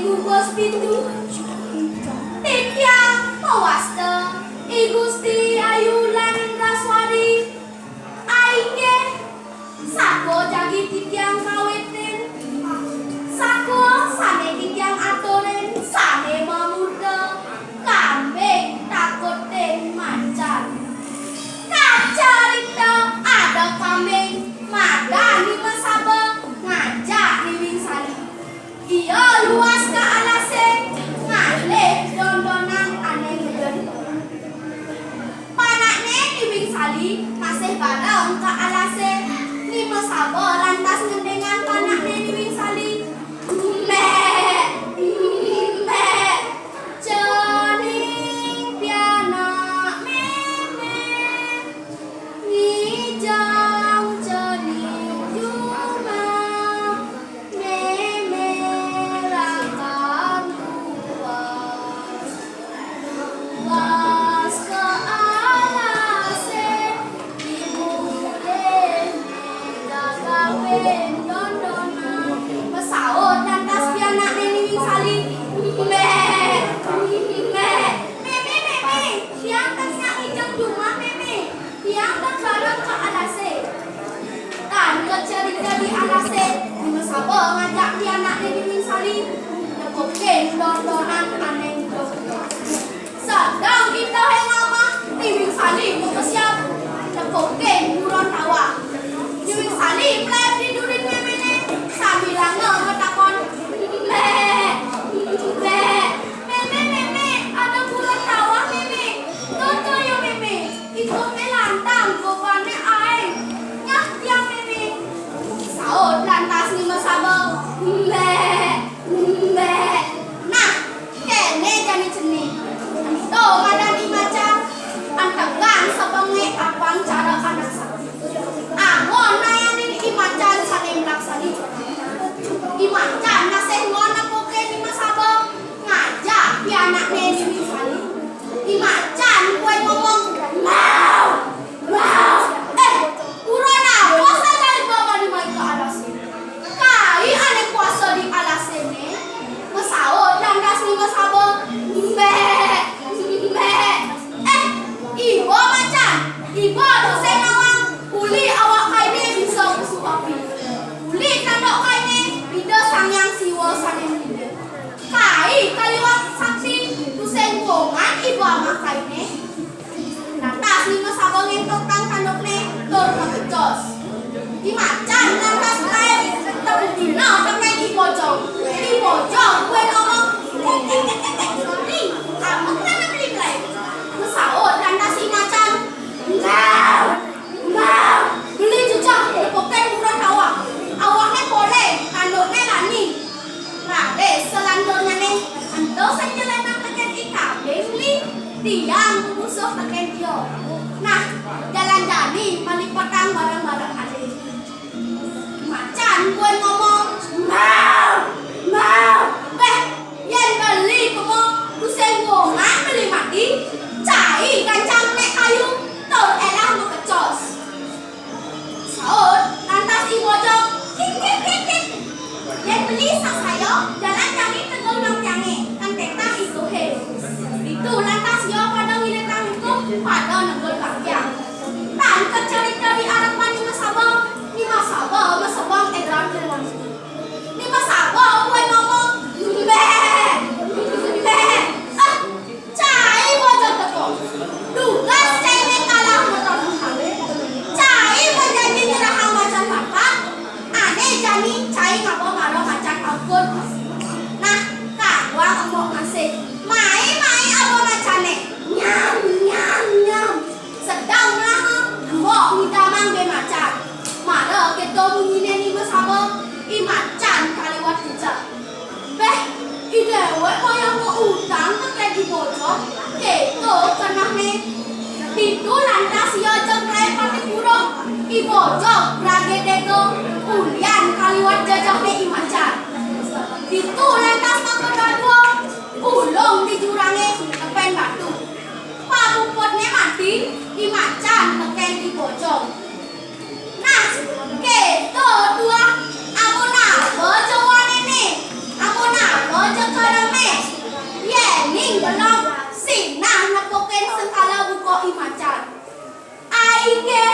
ngubos pintu tityang mawasta I Gusti ayu lan raswari aike sako jagi tityang kawetin sako sane tityang atoren sane mamuda kambing takoten macan kacarita ada kambing madani masaba ngajak niwing sali iya luas ka alase ngalih dondonan aneh ngeden panakne niwing sali masih bareng ka alase ni masaba lantas ngendengan panakne niwing sali cening pianak meme ngijang cening juma meme rakan luas luas ke alase ibu dagapen dondonan pesaut lantas pianak niwing sali tiang tasnya hijau cuma tiang terbareng ke alase dan kecerita di alase masaba ngajak pianak niwing sali nepokin dondonan aneh sedang kita hengama niwing sali siap nepokin buron tawa niwing sali play tidurin memene sambil ngetakon ada bulan tawa meme toto yo meme itu melantang kopane ae nyah tiang meme saut lantas ni masaba nah kene jani ceni to madani maca antakan sabange apang cara anak sa angon nayani imacan sane melaksani imacan naseh ngona poke ni masaba ngajak pianak niwing sali imacan kue ngomong wow urang apa saja bawa di mai ke alase kai ane kuasa di alase ne masaut lantas ni masaba ibo macan ibo dosen nawang uli awak kaine bisa kusuk api uli kandok kaine bida sangyang siwa sane mlide kai kaliwat saksi tusen wongan ibu amak kaine lantas ni masaba ngentok kang kandokne lor makecos imacan lantas kae terdina temen ibojong kue ngomong ni kamu kenapa beli play masaut lantas imacan Ngau beli jejak lepoken buron tawa awaknya boleh kandoknya lani rade selandornya neng ando saja lenang teken ika beli tiang musuh teken dia nah jalan jani malipatang barang-barang ade macan kue ngomong mau yen beli kamu tusen wongan beli mati cai kancang nek kayu tur elah makecos saut lantas ibojong kik yen beli sasayo jalan jani tegol nang tiange kan tetang itu he itu lantas yo pada ngiletang itu pada nenggol kakyang tan kecerita di harapan ni masaba edran kelang ni masaba kue ngomong cai bojong teko dugas cene kalah motor cai menjadi nyerahang macan kakak aneh jani cai ngapa marah macan ampun nah kawan ngomong ngasih mai apa macane nyam sedang lah mbok ngitamang be macan marah keto mungine ni masaba imacan kaliwat jejak idewe kaya mau utang teken ibojong keto kenahne itu lantas yo jengklai pati puro ibojong bragedego ulian kaliwat jajahne imacan itu lantas makedadua ulung di jurange tepen batu pamuputne mati imacan teken ibojong nah keto dua amona bojo wanene amona bojo ing dalam sinah napoken sekala buko imacan. Aike